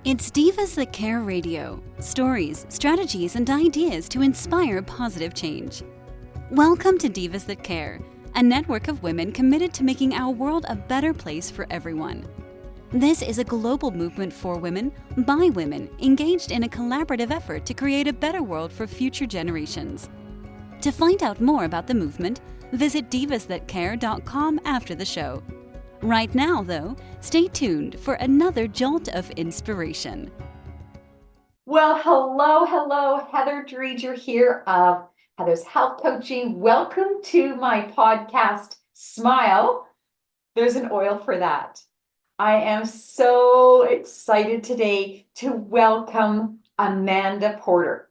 It's Divas That Care Radio. Stories, strategies, and ideas to inspire positive change. Welcome to Divas That Care, a network of women committed to making our world a better place for everyone. This is a global movement for women, by women, engaged in a collaborative effort to create a better world for future generations. To find out more about the movement, visit divasthatcare.com after the show. Right now, though, stay tuned for another jolt of inspiration. Well, hello, Heather Dreger here of Heather's Health Coaching. Welcome to my podcast, Smile. There's an oil for that. I am so excited today to welcome Amanda Porter.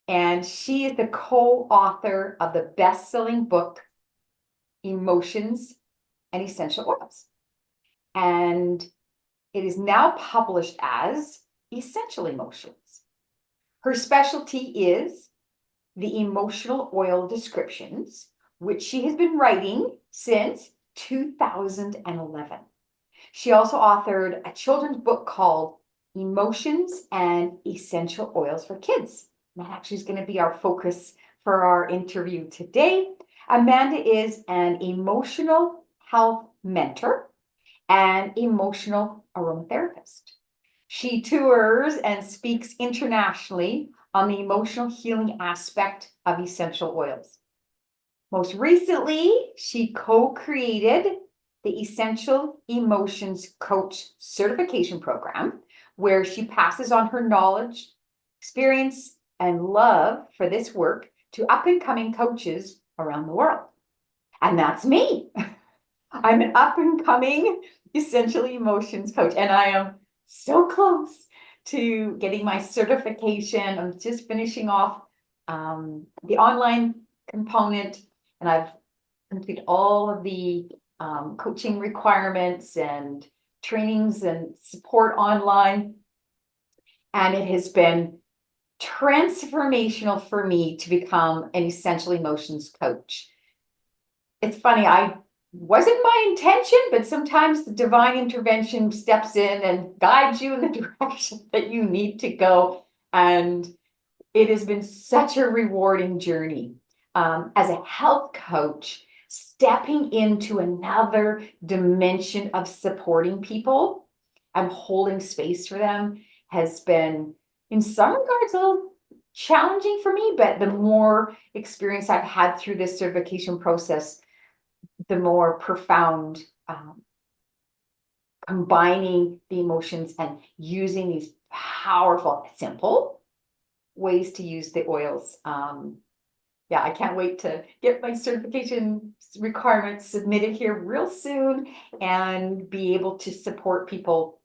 And she is the co-author of the best-selling book, Emotions and Essential Oils. And it is now published as Essential Emotions. Her specialty is the emotional oil descriptions, which she has been writing since 2011. She also authored a children's book called Emotions and Essential Oils for Kids. That actually is going to be our focus for our interview today. Amanda is an emotional health mentor and emotional aromatherapist. She tours and speaks internationally on the emotional healing aspect of essential oils. Most recently, she co-created the Essential Emotions Coach Certification Program, where she passes on her knowledge, experience, and love for this work to up-and-coming coaches around the world. And that's me. I'm an up-and-coming Essential Emotions coach, and I am so close to getting my certification. I'm just finishing off the online component, and I've completed all of the coaching requirements and trainings and support online. And it has been transformational for me to become an Essential Emotions coach. It's funny, I wasn't my intention, but sometimes the divine intervention steps in and guides you in the direction that you need to go. And it has been such a rewarding journey. As a health coach, stepping into another dimension of supporting people and holding space for them has been, in some regards, a little challenging for me, but the more experience I've had through this certification process, the more profound combining the emotions and using these powerful, simple ways to use the oils. Yeah, I can't wait to get my certification requirements submitted here real soon and be able to support people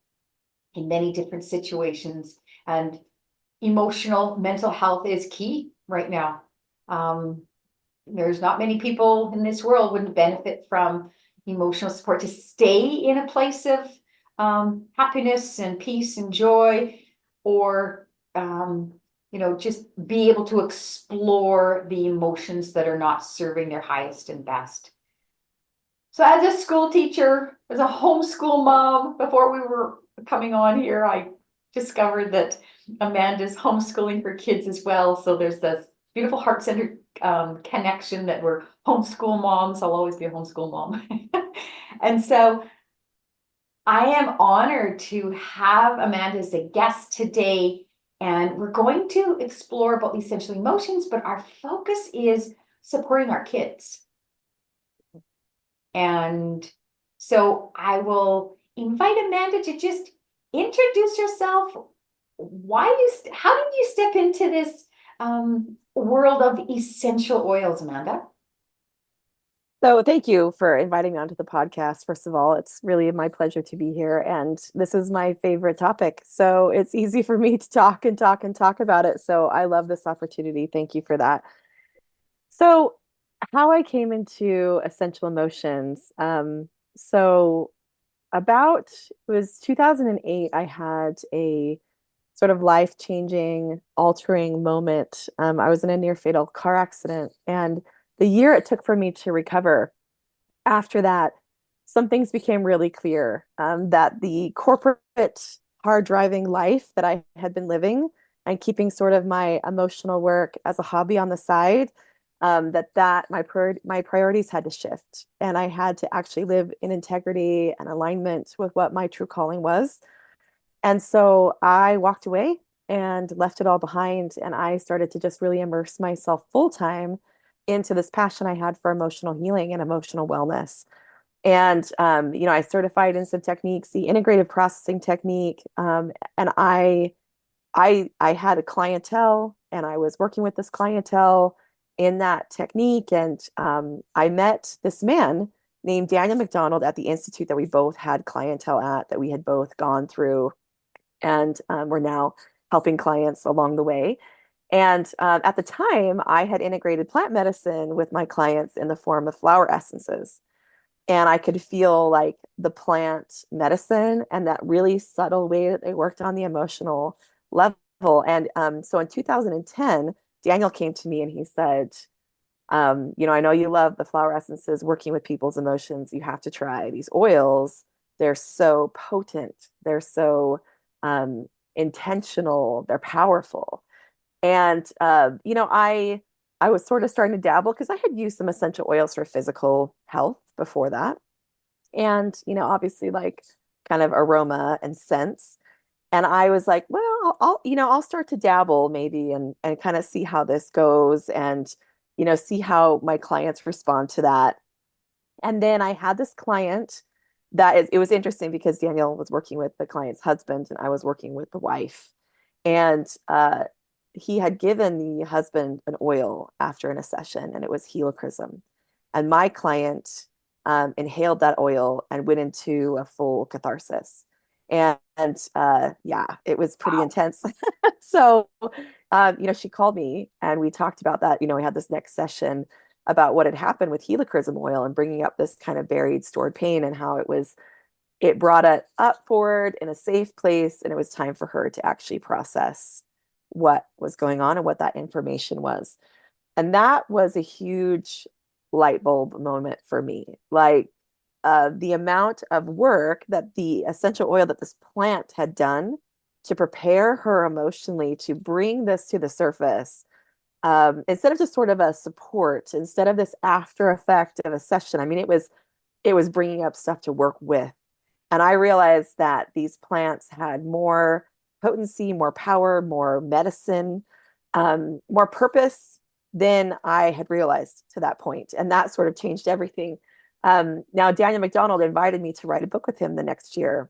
in many different situations. And emotional mental health is key right now. There's not many people in this world wouldn't benefit from emotional support to stay in a place of happiness and peace and joy, or just be able to explore the emotions that are not serving their highest and best. So as a school teacher, as a homeschool mom, before we were coming on here, I discovered that Amanda's homeschooling her kids as well. So there's this beautiful heart-centered connection that we're homeschool moms. I'll always be a homeschool mom. And so I am honored to have Amanda as a guest today. And we're going to explore about essential emotions, but our focus is supporting our kids. And so I will invite Amanda to just introduce yourself. How did you step into this world of essential oils, Amanda? So thank you for inviting me onto the podcast. First of all, it's really my pleasure to be here. And this is my favorite topic. So it's easy for me to talk and talk and talk about it. So I love this opportunity. Thank you for that. So how I came into Essential Emotions. So it was 2008, I had a sort of life-changing, altering moment. I was in a near-fatal car accident, and the year it took for me to recover, after that, some things became really clear, that the corporate hard driving life that I had been living and keeping sort of my emotional work as a hobby on the side, my priorities had to shift, and I had to actually live in integrity and alignment with what my true calling was. And so I walked away and left it all behind, and I started to just really immerse myself full time into this passion I had for emotional healing and emotional wellness. And I certified in some techniques, the integrative processing technique, and I had a clientele, and I was working with this clientele in that technique. And I met this man named Daniel McDonald at the institute that we both had clientele at, that we had both gone through, and we're now helping clients along the way. And at the time, I had integrated plant medicine with my clients in the form of flower essences. And I could feel like the plant medicine and that really subtle way that they worked on the emotional level. And so in 2010, Daniel came to me and he said, I know you love the flower essences, working with people's emotions. You have to try these oils. They're so potent. They're so intentional. They're powerful. And I was sort of starting to dabble because I had used some essential oils for physical health before that. And, obviously like kind of aroma and scents. And I was like, well, I'll start to dabble maybe and kind of see how this goes, and, see how my clients respond to that. And then I had this client it was interesting because Daniel was working with the client's husband and I was working with the wife. And he had given the husband an oil after in a session, and it was helichrysum. And my client inhaled that oil and went into a full catharsis. And yeah, it was pretty intense. So, she called me and we talked about that. We had this next session about what had happened with helichrysum oil and bringing up this kind of buried, stored pain, and how it brought it up forward in a safe place. And it was time for her to actually process what was going on and what that information was. And that was a huge light bulb moment for me. Like the amount of work that the essential oil that this plant had done to prepare her emotionally to bring this to the surface, instead of just sort of a support, instead of this after effect of a session. I mean, it was bringing up stuff to work with. And I realized that these plants had more potency, more power, more medicine, more purpose than I had realized to that point. And that sort of changed everything. Now, Daniel McDonald invited me to write a book with him the next year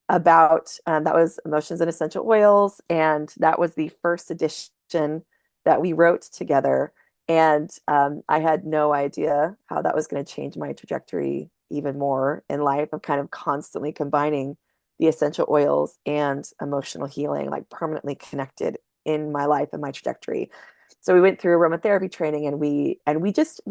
about, that was Emotions and Essential Oils. And that was the first edition that we wrote together. And I had no idea how that was going to change my trajectory even more in life, of kind of constantly combining the essential oils and emotional healing, like permanently connected in my life and my trajectory. So we went through aromatherapy training, and we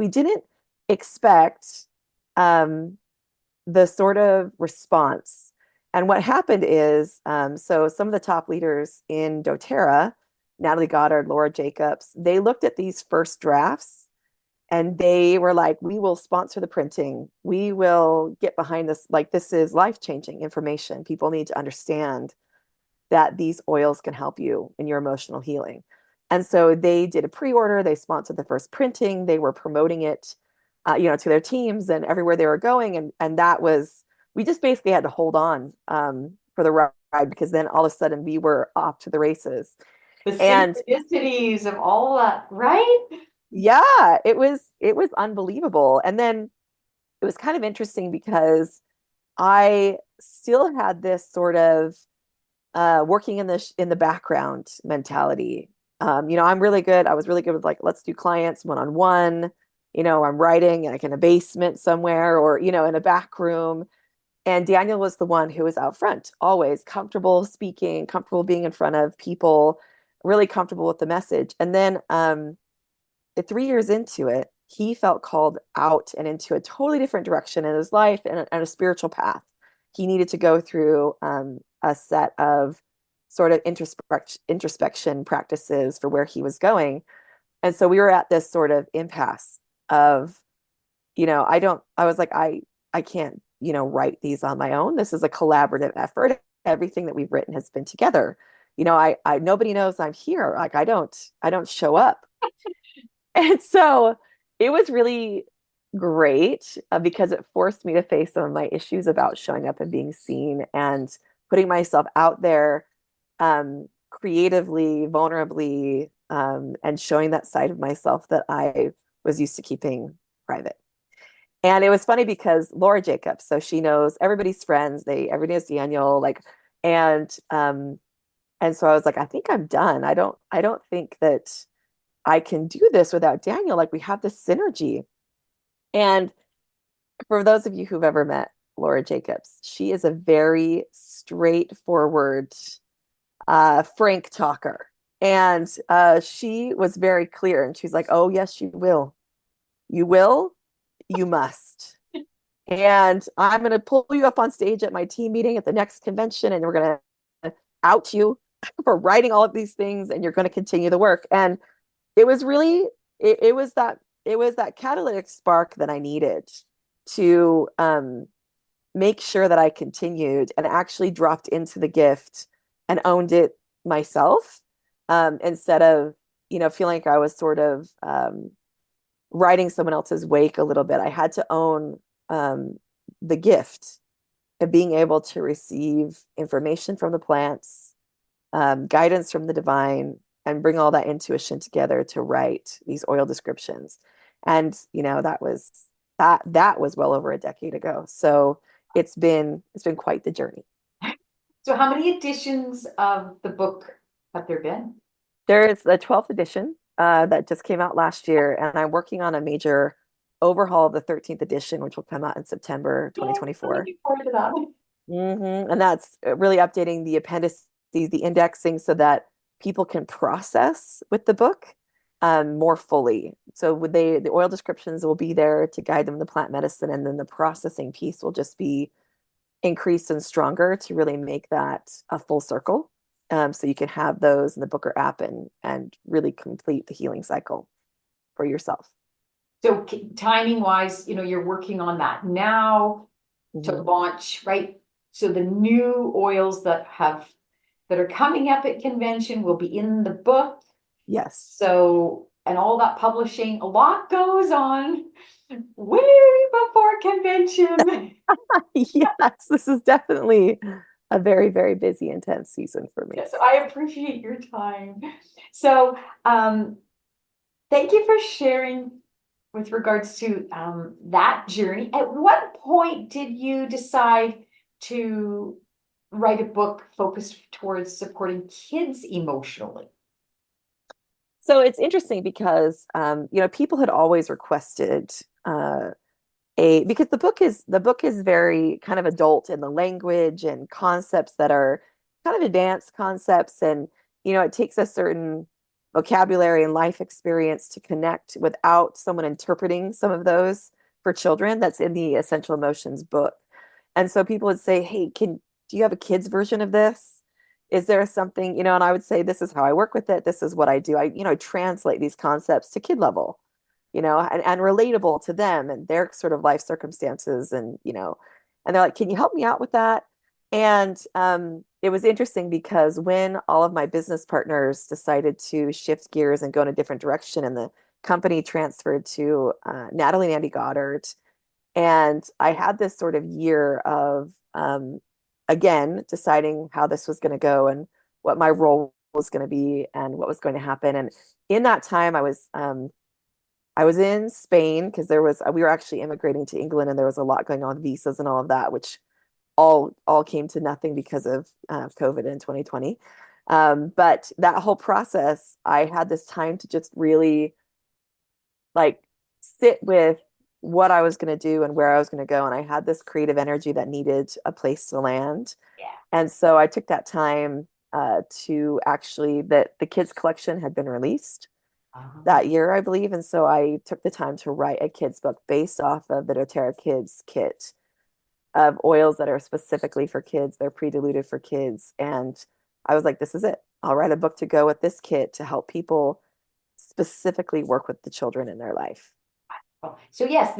didn't expect the sort of response. And what happened is, so some of the top leaders in doTERRA, Natalie Goddard, Laura Jacobs, they looked at these first drafts and they were like, we will sponsor the printing. We will get behind this. Like, this is life-changing information. People need to understand that these oils can help you in your emotional healing. And so they did a pre-order. They sponsored the first printing. They were promoting it, to their teams and everywhere they were going. And that was, we just basically had to hold on for the ride, because then all of a sudden we were off to the races. The synchronicities of all that, right? Yeah, it was unbelievable. And then it was kind of interesting because I still had this sort of working in the background mentality. I'm really good. I was really good with, like, let's do clients one-on-one. I'm writing like in a basement somewhere, or in a back room. And Daniel was the one who was out front, always comfortable speaking, comfortable being in front of people, really comfortable with the message. And then 3 years into it, he felt called out and into a totally different direction in his life, and a spiritual path. He needed to go through a set of sort of introspection practices for where he was going. And so we were at this sort of impasse of, I was like, I can't, write these on my own. This is a collaborative effort. everything that we've written has been together. I nobody knows I'm here. Like I don't show up. And so it was really great because it forced me to face some of my issues about showing up and being seen and putting myself out there creatively, vulnerably, and showing that side of myself that I was used to keeping private. And it was funny because Laura Jacobs, so she knows everybody's friends. Everybody knows Daniel, like, and so I was like, I think I'm done. I don't think that I can do this without Daniel. Like we have this synergy. And for those of you who've ever met Laura Jacobs, she is a very straightforward, frank talker. And she was very clear. And she's like, oh, yes, you will. You will. You must. And I'm going to pull you up on stage at my team meeting at the next convention, and we're going to out you for writing all of these things, and you're going to continue the work. And it was really, it was that catalytic spark that I needed to make sure that I continued and actually dropped into the gift and owned it myself, instead of, feeling like I was sort of riding someone else's wake a little bit. I had to own the gift of being able to receive information from the plants, guidance from the divine, and bring all that intuition together to write these oil descriptions. And that was well over a decade ago. So it's been quite the journey. So how many editions of the book have there been? There is the 12th edition that just came out last year, and I'm working on a major overhaul of the 13th edition, which will come out in September 2024. Looking forward to that. And that's really updating the appendices, the indexing, so that people can process with the book more fully. So the oil descriptions will be there to guide them to plant medicine, and then the processing piece will just be increased and stronger to really make that a full circle. So you can have those in the Booker app and really complete the healing cycle for yourself. So timing wise, you're working on that now to launch, right? So the new oils that are coming up at convention will be in the book. Yes. So, and all that publishing, a lot goes on way before convention. Yes, this is definitely a very, very busy, intense season for me. Yes, I appreciate your time. So, thank you for sharing with regards to that journey. At what point did you decide to write a book focused towards supporting kids emotionally? So it's interesting because people had always requested because the book is very kind of adult in the language and concepts that are kind of advanced concepts, and it takes a certain vocabulary and life experience to connect without someone interpreting some of those for children. That's in the Essential Emotions book. And so people would say, hey, do you have a kid's version of this? Is there something, and I would say, this is how I work with it. This is what I do. I translate these concepts to kid level, and relatable to them and their sort of life circumstances. And they're like, can you help me out with that? And it was interesting because when all of my business partners decided to shift gears and go in a different direction, and the company transferred to Natalie and Andy Goddard, and I had this sort of year of, again, deciding how this was going to go and what my role was going to be and what was going to happen. And in that time, I was in Spain because we were actually immigrating to England, and there was a lot going on with visas and all of that, which all came to nothing because of COVID in 2020. But that whole process, I had this time to just really like sit with what I was going to do and where I was going to go. And I had this creative energy that needed a place to land. Yeah. And so I took that time to actually, that the kids collection had been released that year, I believe. And so I took the time to write a kids book based off of the doTERRA Kids kit of oils that are specifically for kids. They're pre-diluted for kids. And I was like, this is it. I'll write a book to go with this kit to help people specifically work with the children in their life. So yes,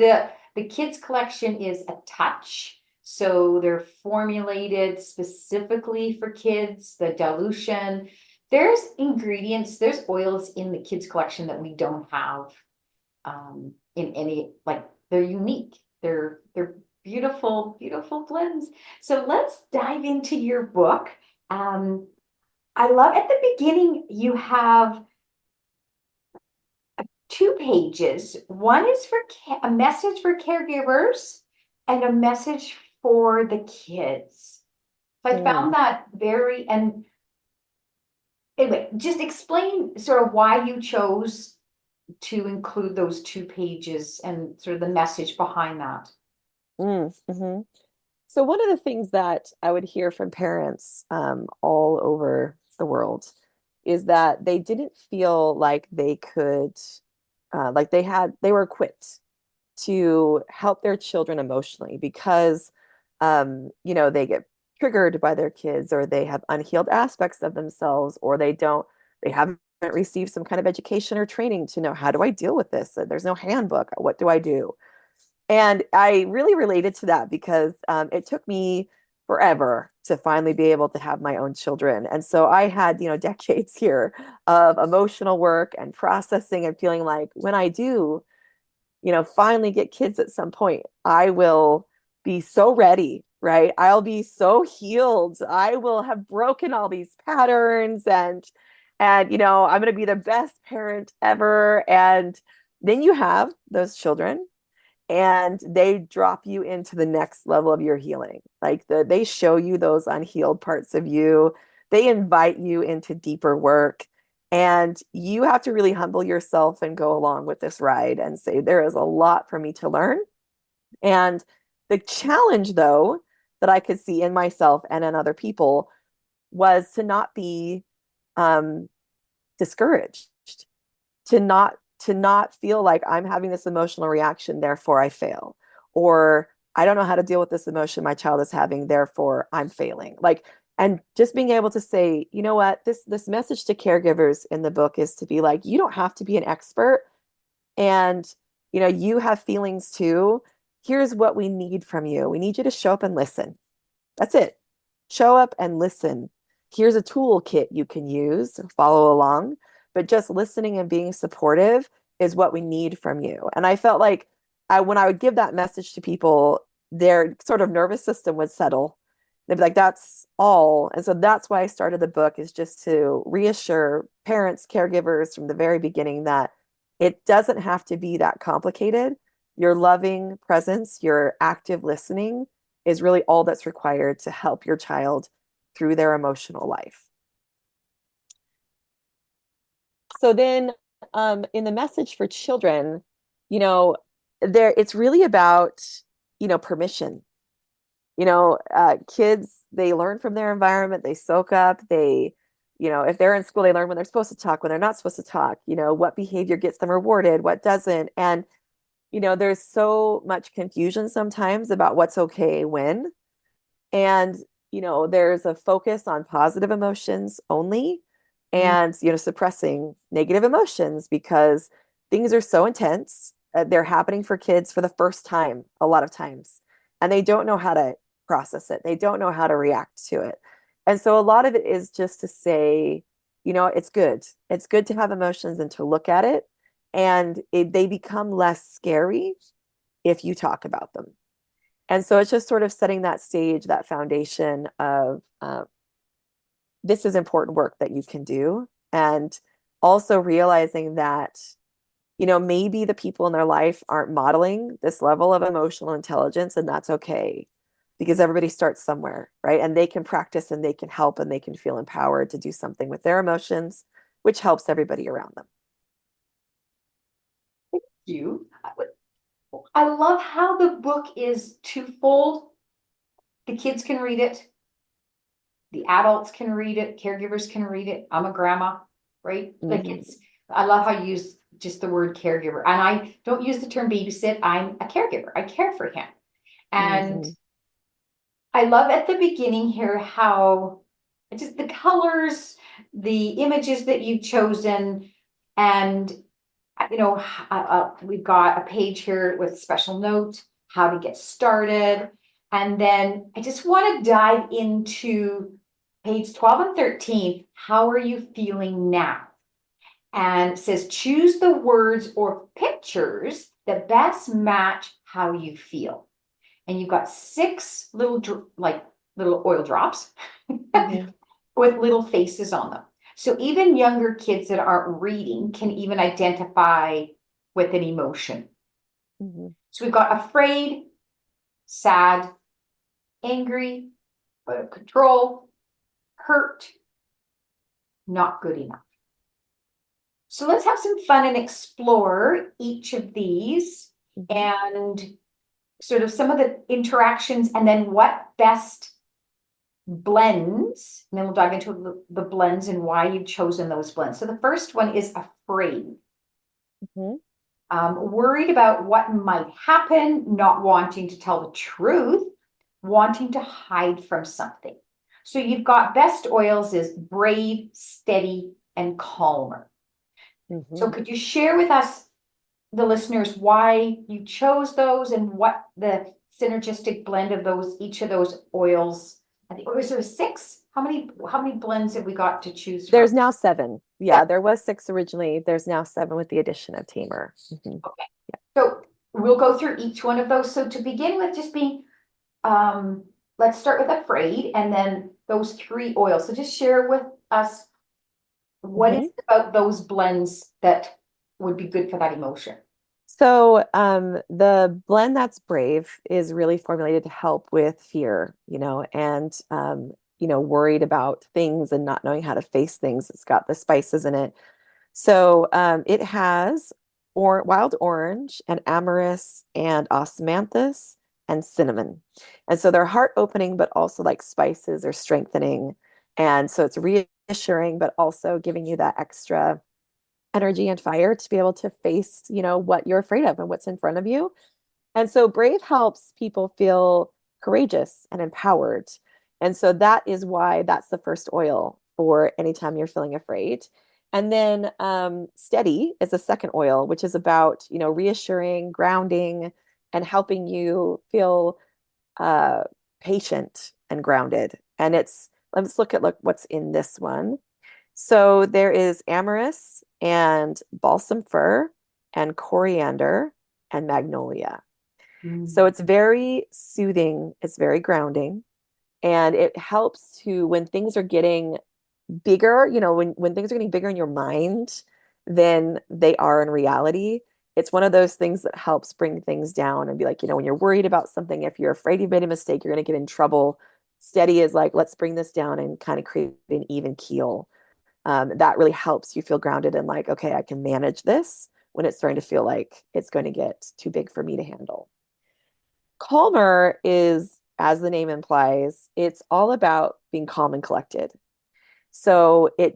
the kids collection is a touch. So they're formulated specifically for kids, the dilution. There's ingredients, there's oils in the kids collection that we don't have in any, like they're unique. They're beautiful, beautiful blends. So let's dive into your book. I love at the beginning, you have 2 pages. One is for a message for caregivers and a message for the kids. So I found that very, and anyway, just explain sort of why you chose to include those 2 pages and sort of the message behind that. Mm-hmm. So one of the things that I would hear from parents all over the world is that they didn't feel like they could, like they were equipped to help their children emotionally because, they get triggered by their kids or they have unhealed aspects of themselves or they haven't received some kind of education or training to know how do I deal with this? There's no handbook. What do I do? And I really related to that because it took me forever to finally be able to have my own children. And so I had, decades here of emotional work and processing and feeling like when I do, finally get kids at some point, I will be so ready, right? I'll be so healed. I will have broken all these patterns and I'm going to be the best parent ever. And then you have those children and they drop you into the next level of your healing. Like they show you those unhealed parts of you. They invite you into deeper work. And you have to really humble yourself and go along with this ride and say, there is a lot for me to learn. And the challenge, though, that I could see in myself and in other people was to not be discouraged, to not feel like I'm having this emotional reaction, therefore I fail, or I don't know how to deal with this emotion my child is having, therefore I'm failing. Like, and just being able to say, you know what, this message to caregivers in the book is to be like, you don't have to be an expert, and you have feelings too. Here's what we need from you. We need you to show up and listen. That's it. Show up and listen. Here's a toolkit you can use, follow along, but just listening and being supportive is what we need from you. And I felt like when I would give that message to people, their sort of nervous system would settle. They'd be like, that's all. And so that's why I started the book, is just to reassure parents, caregivers from the very beginning that it doesn't have to be that complicated. Your loving presence, your active listening is really all that's required to help your child through their emotional life. So then in the message for children, it's really about, permission. Kids, they learn from their environment, they soak up, if they're in school, they learn when they're supposed to talk, when they're not supposed to talk, what behavior gets them rewarded, what doesn't. And, there's so much confusion sometimes about what's okay when. And, there's a focus on positive emotions only and, suppressing negative emotions because things are so intense. They're happening for kids for the first time, a lot of times, and they don't know how to process it. They don't know how to react to it. And so a lot of it is just to say, it's good. It's good to have emotions and to look at it. And they become less scary if you talk about them. And so it's just sort of setting that stage, that foundation of this is important work that you can do. And also realizing that, maybe the people in their life aren't modeling this level of emotional intelligence, and that's okay because everybody starts somewhere, right? And they can practice and they can help and they can feel empowered to do something with their emotions, which helps everybody around them. Thank you. I love how the book is twofold. The kids can read it. The adults can read it. Caregivers can read it. I'm a grandma, right? Like I love how you use just the word caregiver. And I don't use the term babysit. I'm a caregiver. I care for him. And I love at the beginning here how just the colors, the images that you've chosen, and we've got a page here with a special note, how to get started. And then I just want to dive into page 12 and 13. How are you feeling now? And it says, choose the words or pictures that best match how you feel. And you've got 6 little, little oil drops Mhm. with little faces on them. So even younger kids that aren't reading can even identify with an emotion. Mhm. So we've got afraid, sad, angry, out of control, hurt, not good enough. So let's have some fun and explore each of these Mhm. and sort of some of the interactions and then what best blends. And then we'll dive into the blends and why you've chosen those blends. So the first one is afraid. Mhm. Worried about what might happen, not wanting to tell the truth, wanting to hide from something. So you've got best oils is brave, steady, and calmer. So Mhm. could you share with us, the listeners, why you chose those and what the synergistic blend of those, each of those oils? I think, was there 6? How many blends have we got to choose from? There's now 7. Yeah. Yeah, there was 6 originally. There's now 7 with the addition of Tamer. Mhm. Okay. So we'll go through each one of those. So to begin with, just being, let's start with afraid and then those 3 oils. So just share with us what is Mhm. it about those blends that would be good for that emotion. So, the blend that's brave is really formulated to help with fear, and worried about things and not knowing how to face things. It's got the spices in it. So, it has wild orange and amyris and osmanthus and cinnamon. And so they're heart opening, but also like spices are strengthening. And so it's reassuring, but also giving you that extra energy and fire to be able to face, what you're afraid of and what's in front of you. And so Brave helps people feel courageous and empowered. And so that is why that's the first oil for anytime you're feeling afraid. And then Steady is a second oil, which is about, reassuring, grounding, and helping you feel uh, patient and grounded. And let's look at what's in this one. So there is amyris and balsam fir and coriander and magnolia. So it's very soothing, it's very grounding, and it helps to when things are getting bigger, when things are getting bigger in your mind than they are in reality. It's one of those things that helps bring things down and be like, when you're worried about something, if you're afraid you've made a mistake, you're going to get in trouble. Steady is like, let's bring this down and kind of create an even keel. That really helps you feel grounded and like, okay, I can manage this when it's starting to feel like it's going to get too big for me to handle. Calmer is, as the name implies, it's all about being calm and collected. So it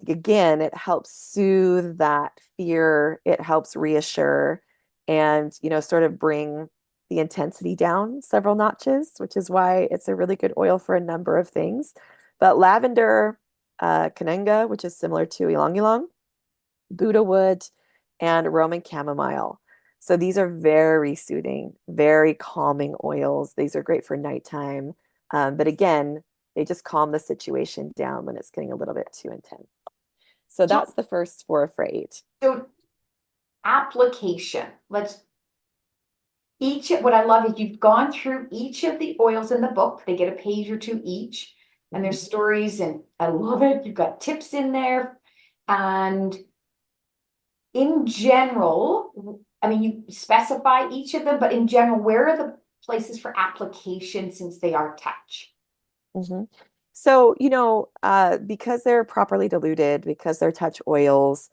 helps soothe that fear, it helps reassure and, sort of bring the intensity down several notches, which is why it's a really good oil for a number of things. But lavender, Canenga, which is similar to ylang ylang, Buddha wood, and Roman chamomile. So these are very soothing, very calming oils. These are great for nighttime. But again, they just calm the situation down when it's getting a little bit too intense. So So, that's the first for afraid. so application. What I love is you've gone through each of the oils in the book. They get a page or 2 each, and there's stories, and I love it. You've got tips in there. And in general, I mean, you specify each of them, but in general, where are the places for application since they are touch? Mhm. So, because they're properly diluted, because they're touch oils,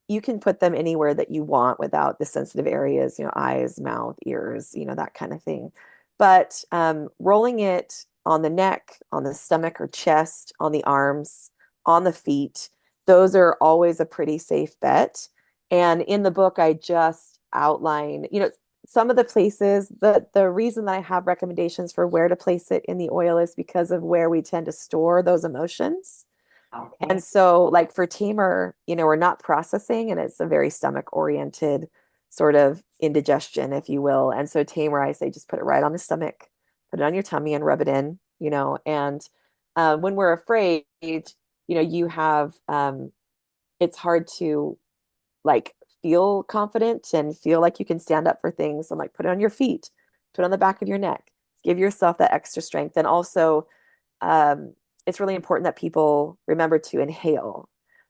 you can put them anywhere that you want without the sensitive areas, eyes, mouth, ears, that kind of thing. But rolling it on the neck, on the stomach or chest, on the arms, on the feet, those are always a pretty safe bet. And in the book, I just outline, some of the places, the reason that I have recommendations for where to place it in the oil is because of where we tend to store those emotions. Okay. And so, like for Tamer, we're not processing, and it's a very stomach oriented sort of indigestion, if you will. And so, Tamer, I say just put it right on the stomach, put it on your tummy and rub it in, and when we're afraid, you have it's hard to like feel confident and feel like you can stand up for things. And like put it on your feet, put it on the back of your neck, give yourself that extra strength. And also, it's really important that people remember to inhale,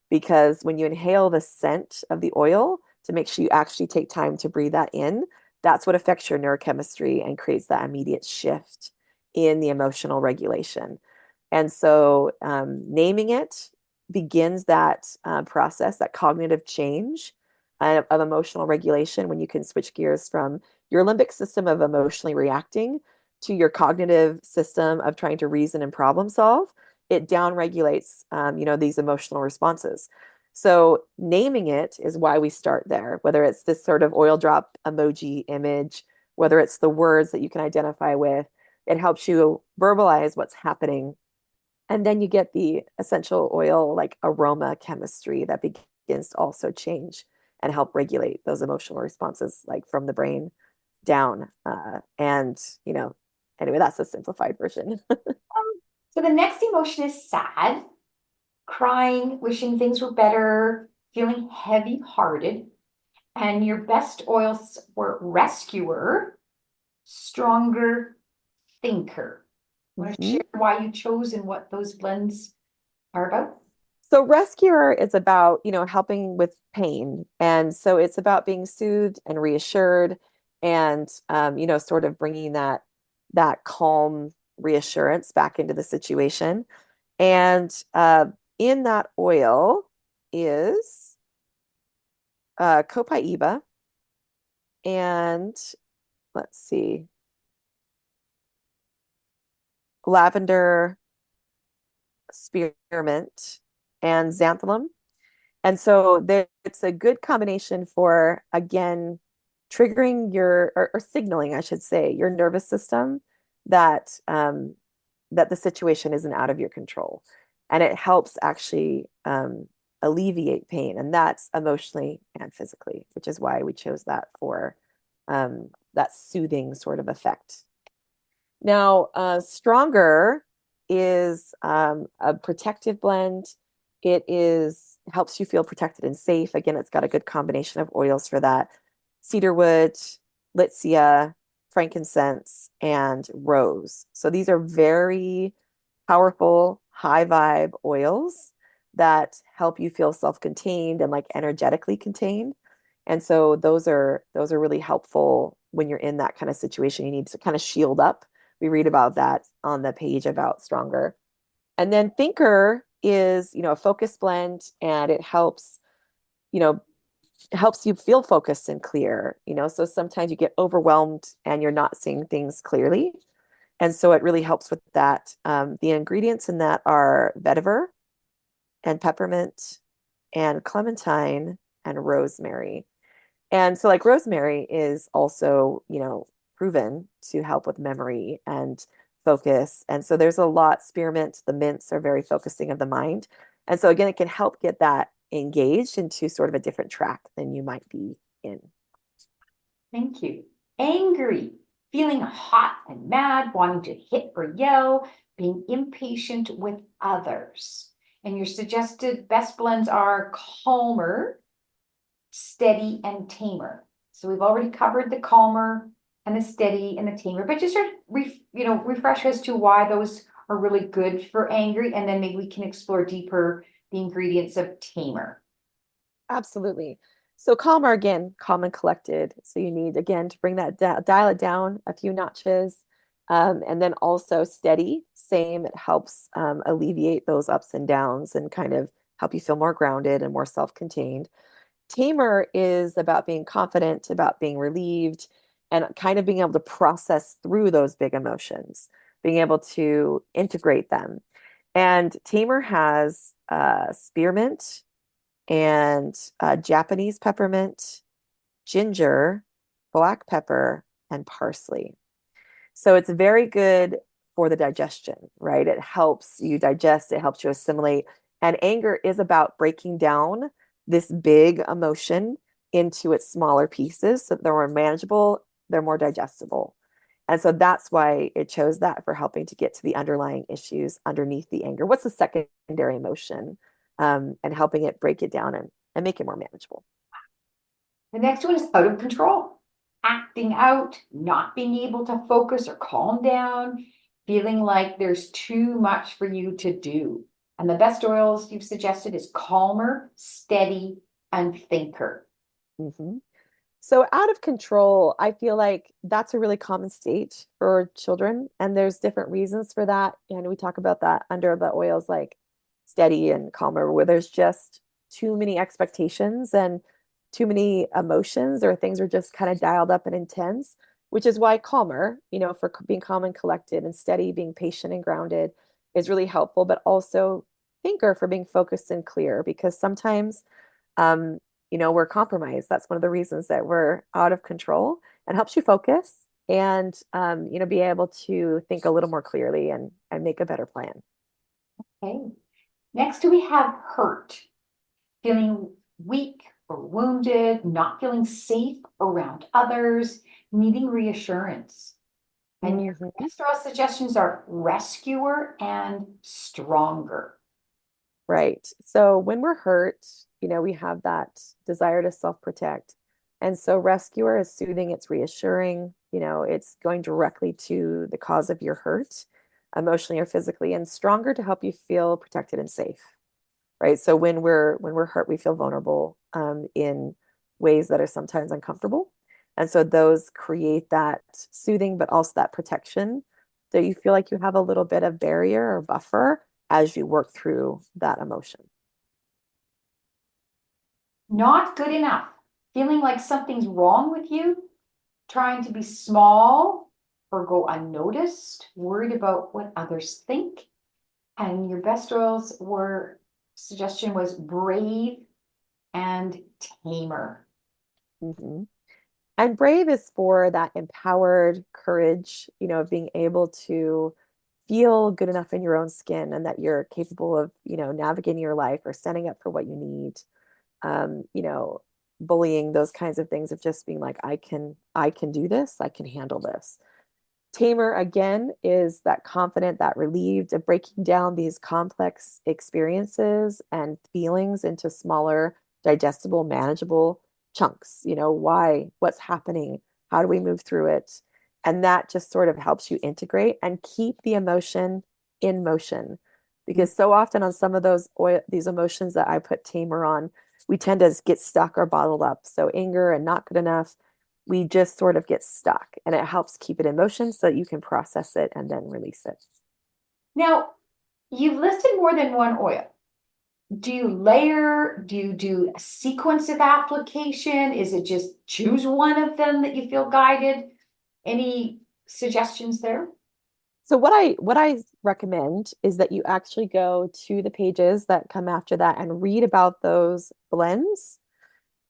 because when you inhale the scent of the oil, to make sure you actually take time to breathe that in, that's what affects your neurochemistry and creates that immediate shift in the emotional regulation. And so, naming it begins that process, that cognitive change of emotional regulation, when you can switch gears from your limbic system of emotionally reacting to your cognitive system of trying to reason and problem solve. It down regulates, these emotional responses. So naming it is why we start there, whether it's this sort of oil drop emoji image, whether it's the words that you can identify with. It helps you verbalize what's happening. And then you get the essential oil, like aroma chemistry, that begins to also change and help regulate those emotional responses, like from the brain down. And, anyway, that's a simplified version. So the next emotion is sad, crying, wishing things were better, feeling heavy-hearted. And your best oils were rescuer, stronger, thinker. Want to share why you chose and what those blends are about? So rescuer is about, helping with pain. And so it's about being soothed and reassured and, sort of bringing that calm reassurance back into the situation. And in that oil is copaiba and let's see, lavender, spearmint, and xanthalum. And so it's a good combination for, again, triggering or signaling, I should say, your nervous system that that the situation isn't out of your control. And it helps actually alleviate pain, and that's emotionally and physically, which is why we chose that for that soothing sort of effect. Now, stronger is a protective blend. It helps you feel protected and safe. Again, it's got a good combination of oils for that: cedarwood, litsea, frankincense, and rose. So these are very powerful, high vibe oils that help you feel self-contained and like energetically contained. And so those are really helpful when you're in that kind of situation. You need to kind of shield up. We read about that on the page about stronger. And then thinker is, a focus blend, and it helps, helps you feel focused and clear. So sometimes you get overwhelmed and you're not seeing things clearly. And so it really helps with that. The ingredients in that are vetiver and peppermint and clementine and rosemary. And so like rosemary is also, proven to help with memory and focus. And so there's a lot, spearmint, the mints are very focusing of the mind. And so again, it can help get that engaged into sort of a different track than you might be in. Thank you. Angry, feeling hot and mad, wanting to hit or yell, being impatient with others. And your suggested best blends are calmer, steady, and tamer. So we've already covered the calmer and the steady and the tamer, but just sort of refresh as to why those are really good for angry, and then maybe we can explore deeper the ingredients of tamer. Absolutely. So calmer, again, calm and collected. So you need, again, to bring that dial it down a few notches. And then also steady, same. It helps alleviate those ups and downs and kind of help you feel more grounded and more self-contained. Tamer is about being confident, about being relieved, and kind of being able to process through those big emotions, being able to integrate them. And tamer has spearmint and Japanese peppermint, ginger, black pepper, and parsley. So it's very good for the digestion, right? It helps you digest, it helps you assimilate. And anger is about breaking down this big emotion into its smaller pieces so they're more manageable, they're more digestible. And so that's why it chose that for helping to get to the underlying issues underneath the anger. What's the secondary emotion? And helping it break it down and make it more manageable. The next one is out of control, acting out, not being able to focus or calm down, feeling like there's too much for you to do. And the best oils you've suggested is calmer, steady, and thinker. Mm-hmm. So out of control, I feel like that's a really common state for children, and there's different reasons for that. And we talk about that under the oils like steady and calmer, where there's just too many expectations and too many emotions, or things are just kind of dialed up and intense, which is why calmer, for being calm and collected, and steady, being patient and grounded, is really helpful, but also thinker for being focused and clear, because sometimes um, we're compromised. That's one of the reasons that we're out of control, and helps you focus and, be able to think a little more clearly and make a better plan. Okay. Next, we have hurt, feeling weak or wounded, not feeling safe around others, needing reassurance. And your Mhm. next oil suggestions are rescuer and stronger. Right. So when we're hurt, we have that desire to self-protect. And so rescuer is soothing, it's reassuring, it's going directly to the cause of your hurt, emotionally or physically, and stronger to help you feel protected and safe. Right. So when we're hurt, we feel vulnerable in ways that are sometimes uncomfortable. And so those create that soothing, but also that protection. So you feel like you have a little bit of barrier or buffer as you work through that emotion. Not good enough, feeling like something's wrong with you, trying to be small or go unnoticed, worried about what others think. And your best oils suggestion was brave and tamer. Hmm. And brave is for that empowered courage, of being able to feel good enough in your own skin, and that you're capable of, navigating your life or standing up for what you need. um, you know, Bullying, those kinds of things, of just being like, I can do this, I can handle this. Tamer, again, is that confident, that relieved, of breaking down these complex experiences and feelings into smaller, digestible, manageable chunks. What's happening? How do we move through it? And that just sort of helps you integrate and keep the emotion in motion. Because so often on some of these emotions that I put tamer on, we tend to get stuck or bottled up. So anger and not good enough, we just sort of get stuck, and it helps keep it in motion so that you can process it and then release it. Now, you've listed more than one oil. Do you layer? Do you do a sequence of application? Is it just choose one of them that you feel guided? Any suggestions there? So what I recommend is that you actually go to the pages that come after that and read about those blends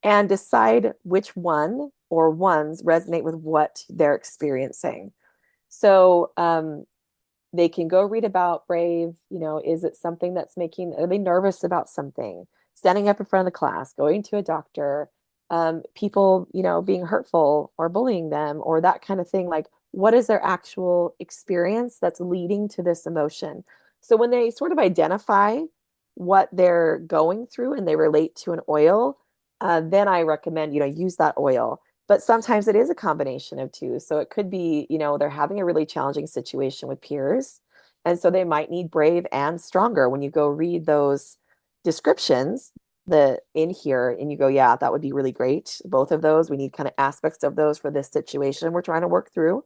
and decide which one or ones resonate with what they're experiencing. So they can go read about brave. Is it something that's are they nervous about something? Standing up in front of the class, going to a doctor, people, being hurtful or bullying them, or that kind of thing. Like, what is their actual experience that's leading to this emotion? So when they sort of identify what they're going through and they relate to an oil, then I recommend, use that oil. But sometimes it is a combination of two. So it could be, they're having a really challenging situation with peers. And so they might need brave and stronger. When you go read those descriptions in here, and you go, yeah, that would be really great. Both of those, we need kind of aspects of those for this situation we're trying to work through.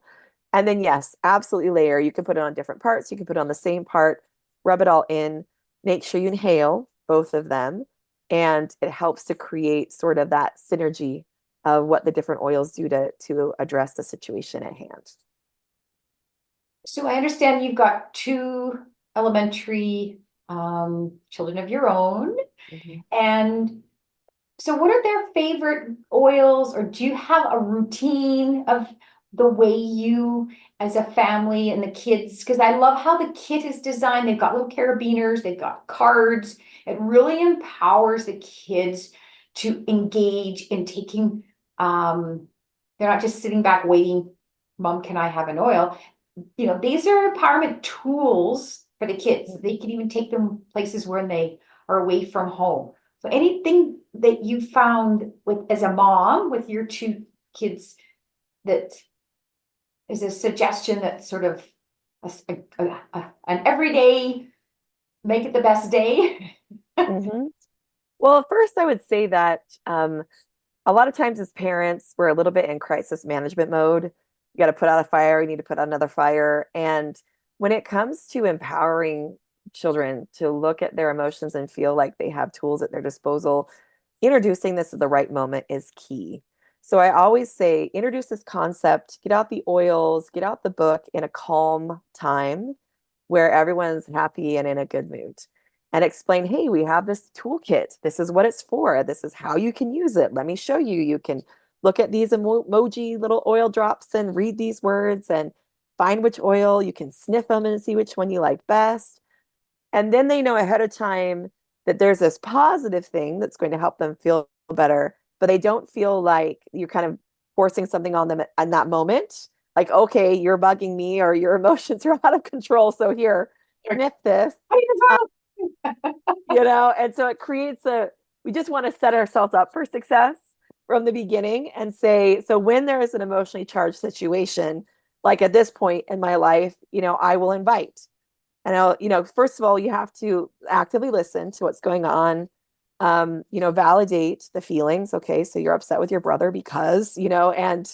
And then, yes, absolutely layer. You can put it on different parts. You can put it on the same part, rub it all in, make sure you inhale both of them. And it helps to create sort of that synergy of what the different oils do to address the situation at hand. So I understand you've got two elementary children of your own. Mm-hmm. And so what are their favorite oils, or do you have a routine of the way you as a family and the kids? Because I love how the kit is designed. They've got little carabiners, they've got cards. It really empowers the kids to engage in taking, they're not just sitting back waiting Mom, can I have an oil? These are empowerment tools for the kids. They can even take them places where they are away from home. So anything that you found with as a mom with your two kids that is a suggestion that sort of an everyday make it the best day. Mhm. Well, first, I would say that a lot of times as parents, we're a little bit in crisis management mode. You got to put out a fire, you need to put out another fire. And when it comes to empowering children to look at their emotions and feel like they have tools at their disposal, introducing this at the right moment is key. So I always say, introduce this concept, get out the oils, get out the book in a calm time where everyone's happy and in a good mood. And explain, hey, we have this toolkit. This is what it's for. This is how you can use it. Let me show you. You can look at these emoji little oil drops and read these words and find which oil. You can sniff them and see which one you like best. And then they know ahead of time that there's this positive thing that's going to help them feel better, but they don't feel like you're kind of forcing something on them in that moment. Like, okay, you're bugging me or your emotions are out of control. So here, sniff this. And so it creates we just want to set ourselves up for success from the beginning and say, so when there is an emotionally charged situation, like at this point in my life, I will invite. And first of all, you have to actively listen to what's going on, validate the feelings. Okay, so you're upset with your brother because, and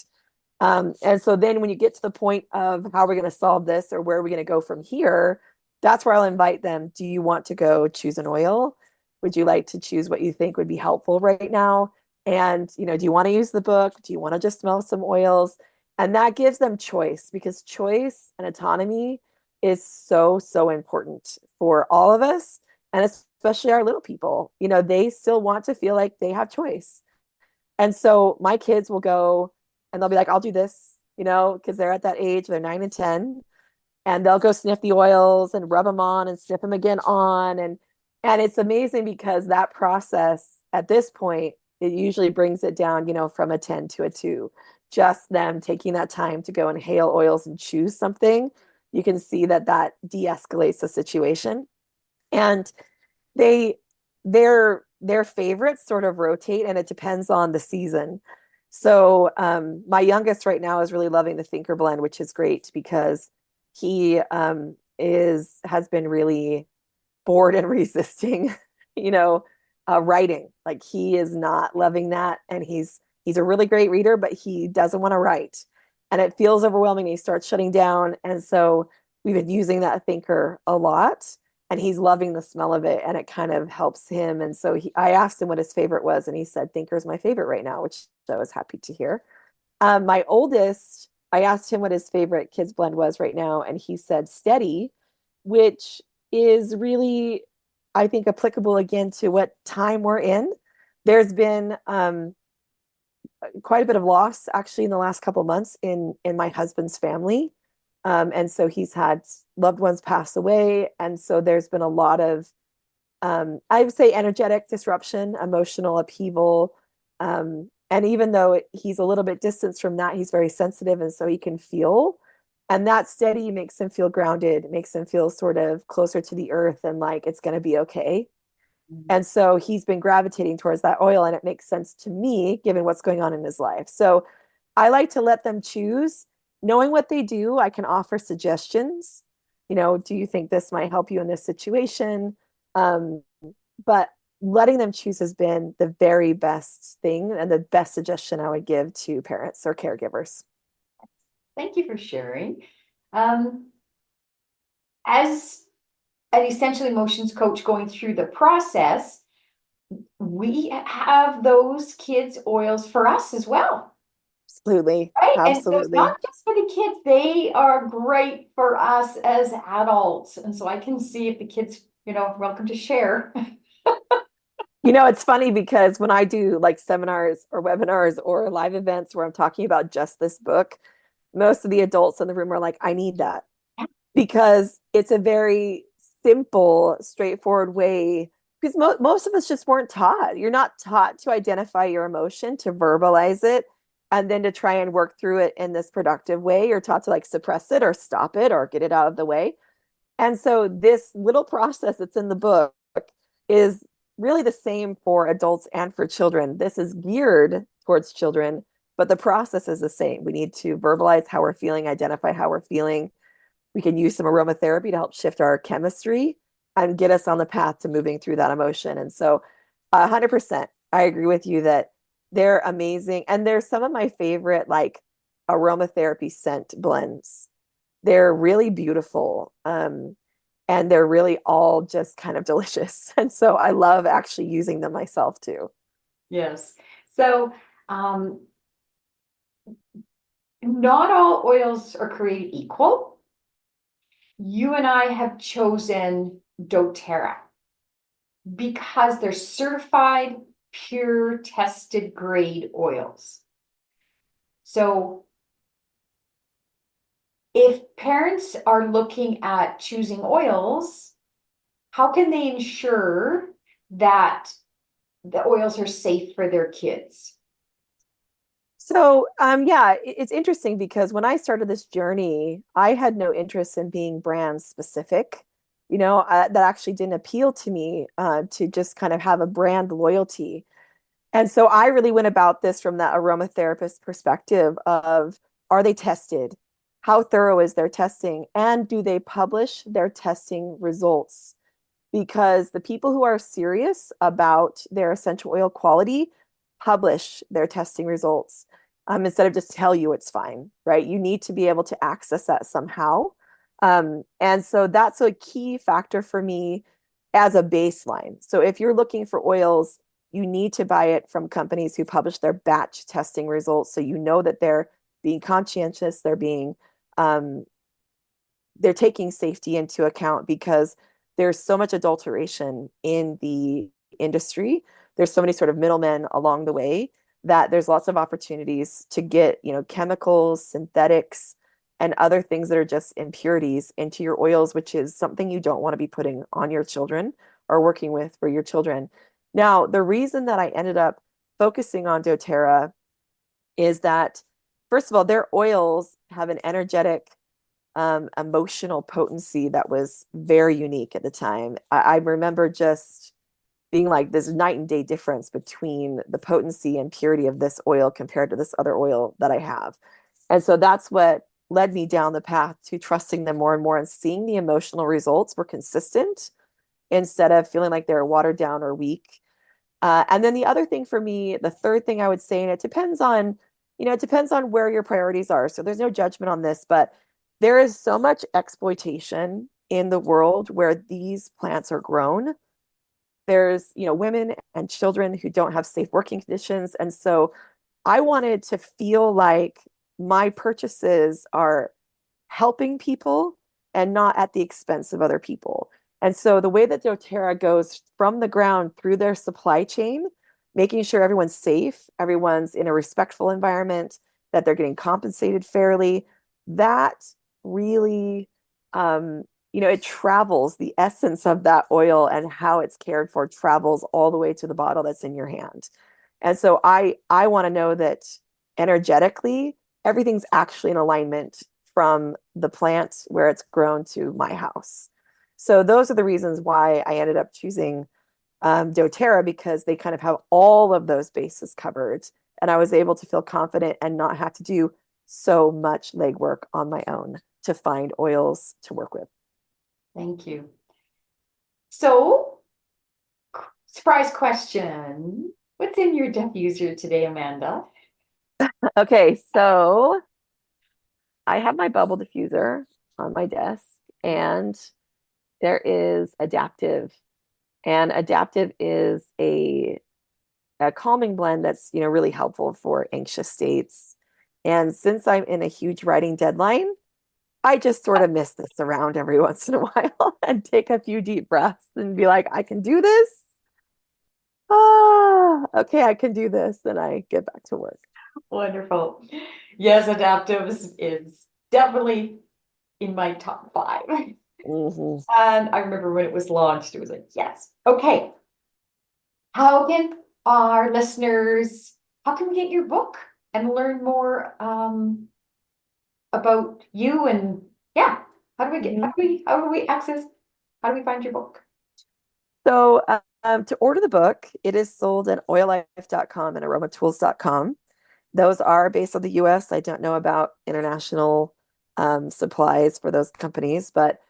so then when you get to the point of how we're going to solve this or where are we going to go from here, that's where I'll invite them. Do you want to go choose an oil? Would you like to choose what you think would be helpful right now? And, do you want to use the book? Do you want to just smell some oils? And that gives them choice, because choice and autonomy is so, so important for all of us. And especially our little people, they still want to feel like they have choice. And so my kids will go and they'll be like, I'll do this, because they're at that age, they're 9 and 10. And they'll go sniff the oils and rub them on and sniff them again on. And it's amazing because that process at this point, it usually brings it down, from a 10 to a 2. Just them taking that time to go and hail oils and choose something. You can see that de-escalates the situation. And their favorites sort of rotate, and it depends on the season. So my youngest right now is really loving the Thinker Blend, which is great because he has been really bored and resisting, writing. Like he is not loving that, and he's a really great reader, but he doesn't want to write, and it feels overwhelming. He starts shutting down, and so we've been using that Thinker a lot, and he's loving the smell of it, and it kind of helps him. And so I asked him what his favorite was, and he said Thinker's my favorite right now, which I was happy to hear. My oldest, I asked him what his favorite kids blend was right now, and he said Steady, which is really, I think, applicable again to what time we're in. There's been quite a bit of loss actually in the last couple of months in my husband's family. And so he's had loved ones pass away. And so there's been a lot of, I would say, energetic disruption, emotional upheaval. And even though he's a little bit distanced from that, he's very sensitive. And so he can feel. And that Steady makes him feel grounded, makes him feel sort of closer to the earth and like it's going to be okay. Mm-hmm. And so he's been gravitating towards that oil. And it makes sense to me, given what's going on in his life. So I like to let them choose. Knowing what they do, I can offer suggestions. Do you think this might help you in this situation? But letting them choose has been the very best thing and the best suggestion I would give to parents or caregivers. Thank you for sharing. As an essential emotions coach going through the process, we have those kids' oils for us as well. Absolutely. Right? Absolutely. And so not just for the kids, they are great for us as adults. And so I can see if the kids, welcome to share. It's funny because when I do like seminars or webinars or live events where I'm talking about just this book, most of the adults in the room are like, I need that, because it's a very simple, straightforward way. Because most of us just weren't taught. You're not taught to identify your emotion, to verbalize it. and then to try and work through it in this productive way. You're taught to like suppress it or stop it or get it out of the way. And so this little process that's in the book is really the same for adults and for children. This is geared towards children, but the process is the same. We need to verbalize how we're feeling, identify how we're feeling. We can use some aromatherapy to help shift our chemistry and get us on the path to moving through that emotion. And so 100%, I agree with you that they're amazing. And they're some of my favorite like aromatherapy scent blends. They're really beautiful. And they're really all just kind of delicious. And so I love actually using them myself too. Yes. So, not all oils are created equal. You and I have chosen doTERRA because they're certified, pure, tested grade oils. So if parents are looking at choosing oils, how can they ensure that the oils are safe for their kids? So, yeah, it's interesting because when I started this journey, I had no interest in being brand specific. That actually didn't appeal to me to just kind of have a brand loyalty. And so I really went about this from that aromatherapist perspective of, are they tested? How thorough is their testing? And do they publish their testing results? Because the people who are serious about their essential oil quality publish their testing results, instead of just tell you it's fine, right? You need to be able to access that somehow. And so that's a key factor for me as a baseline. So if you're looking for oils, you need to buy it from companies who publish their batch testing results. So you know that they're being conscientious, they're taking safety into account, because there's so much adulteration in the industry. There's so many sort of middlemen along the way that there's lots of opportunities to get, chemicals, synthetics, and other things that are just impurities into your oils, which is something you don't want to be putting on your children or working with for your children. Now, the reason that I ended up focusing on doTERRA is that, first of all, their oils have an energetic, emotional potency that was very unique at the time. I remember just being like, this night and day difference between the potency and purity of this oil compared to this other oil that I have. And so that's what led me down the path to trusting them more and more, and seeing the emotional results were consistent instead of feeling like they're watered down or weak. And then the other thing for me, the third thing I would say, and it depends on where your priorities are. So there's no judgment on this, but there is so much exploitation in the world where these plants are grown. There's, women and children who don't have safe working conditions. And so I wanted to feel like my purchases are helping people and not at the expense of other people. And so the way that doTERRA goes from the ground through their supply chain, making sure everyone's safe, everyone's in a respectful environment, that they're getting compensated fairly, that really, it travels, the essence of that oil and how it's cared for travels all the way to the bottle that's in your hand. And so I want to know that energetically, everything's actually in alignment from the plant where it's grown to my house. So those are the reasons why I ended up choosing doTERRA, because they kind of have all of those bases covered. And I was able to feel confident and not have to do so much legwork on my own to find oils to work with. Thank you. So, surprise question. What's in your diffuser today, Amanda? Okay, so I have my bubble diffuser on my desk, and there is Adaptive. And Adaptive is a calming blend that's, really helpful for anxious states. And since I'm in a huge writing deadline, I just sort of miss this around every once in a while and take a few deep breaths and be like, I can do this. Okay, I can do this. And I get back to work. Wonderful. Yes, Adaptive is definitely in my top 5. Mm-hmm. And I remember when it was launched, it was like, yes. Okay. How can our listeners, how can we get your book? and learn more about you and yeah, how do we find your book? So to order the book, it is sold at oillife.com and aromatools.com. Those are based on the US. I don't know about international supplies for those companies, but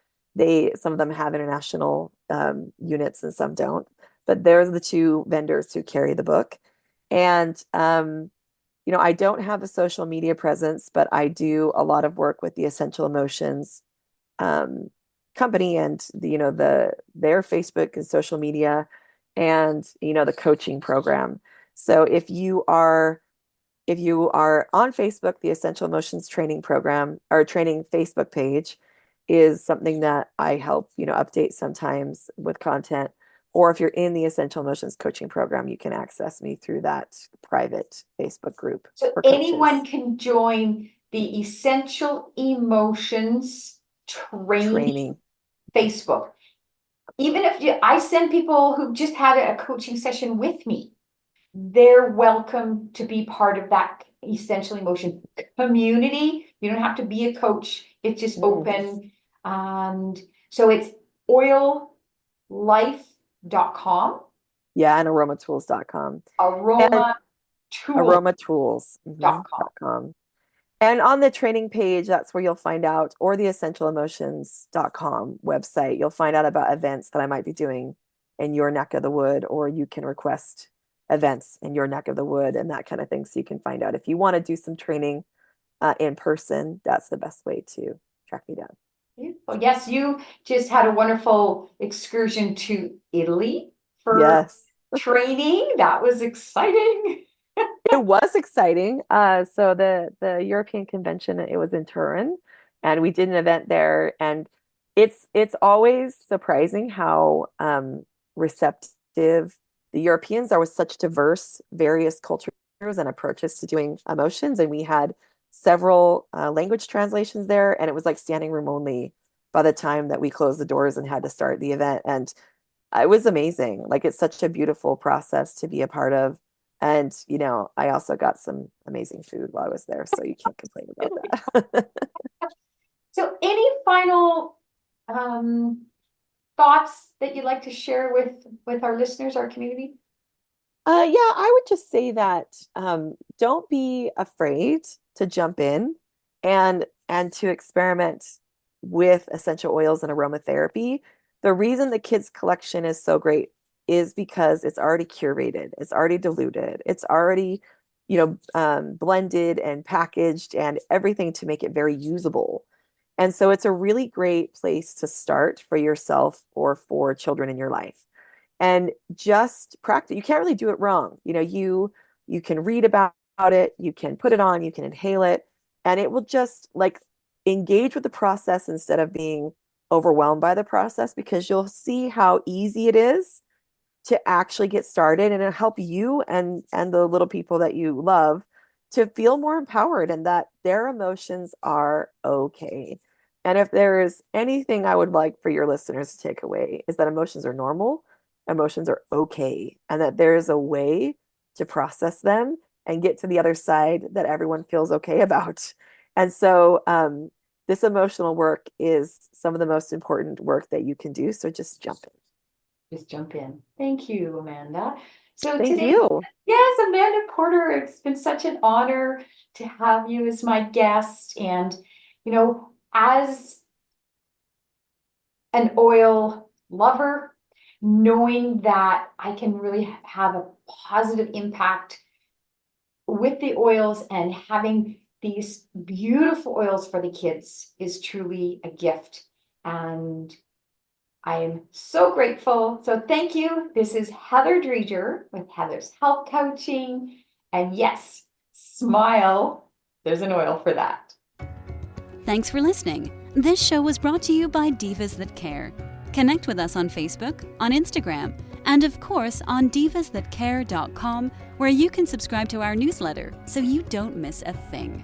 some of them have international units and some don't. But there's the two vendors who carry the book. And I don't have a social media presence, but I do a lot of work with the Essential Emotions company and their Facebook and social media and the coaching program. So if you are on Facebook, the Essential Emotions training program or training Facebook page is something that I help update sometimes with content. Or if you're in the Essential Emotions coaching program, you can access me through that private Facebook group. So anyone can join the Essential Emotions training Facebook. Even if I send people who just had a coaching session with me, they're welcome to be part of that Essential Emotion community. You don't have to be a coach. It's just open. And so it's oillife.com. Yeah, and aromatools.com. Aromatools.com. And on the training page, that's where you'll find out, or the essentialemotions.com website, you'll find out about events that I might be doing in your neck of the wood, or you can request events in your neck of the wood and that kind of thing. So you can find out if you want to do some training in person, that's the best way to track me down. Well, yes, you just had a wonderful excursion to Italy for training. That was exciting. It was exciting. So the European Convention, it was in Turin, and we did an event there. And it's always surprising how receptive the Europeans are with such diverse, various cultures and approaches to doing emotions. And we had several language translations there, and it was like standing room only by the time that we closed the doors and had to start the event. And it was amazing. Like, it's such a beautiful process to be a part of. And, I also got some amazing food while I was there, so you can't complain about that. So any final thoughts that you'd like to share with our listeners, our community? Yeah, I would just say that don't be afraid to jump in and to experiment with essential oils and aromatherapy. The reason the kids collection is so great is because it's already curated, it's already diluted, it's already, blended and packaged and everything to make it very usable. And so it's a really great place to start for yourself or for children in your life. And just practice. You can't really do it wrong. You can read about it, you can put it on, you can inhale it, and it will just engage with the process instead of being overwhelmed by the process, because you'll see how easy it is to actually get started, and it'll help you and the little people that you love to feel more empowered and that their emotions are okay. And if there is anything I would like for your listeners to take away, is that emotions are normal, emotions are okay, and that there is a way to process them and get to the other side that everyone feels okay about. And so this emotional work is some of the most important work that you can do. So just jump in. Just jump in. Thank you, Amanda. So Thank you. Yes, Amanda Porter, it's been such an honor to have you as my guest. And, as an oil lover, knowing that I can really have a positive impact with the oils and having these beautiful oils for the kids is truly a gift. And I am so grateful. So thank you. This is Heather Dreger with Heather's Health Coaching. And yes, smile. There's an oil for that. Thanks for listening. This show was brought to you by Divas That Care. Connect with us on Facebook, on Instagram, and of course on divasthatcare.com, where you can subscribe to our newsletter so you don't miss a thing.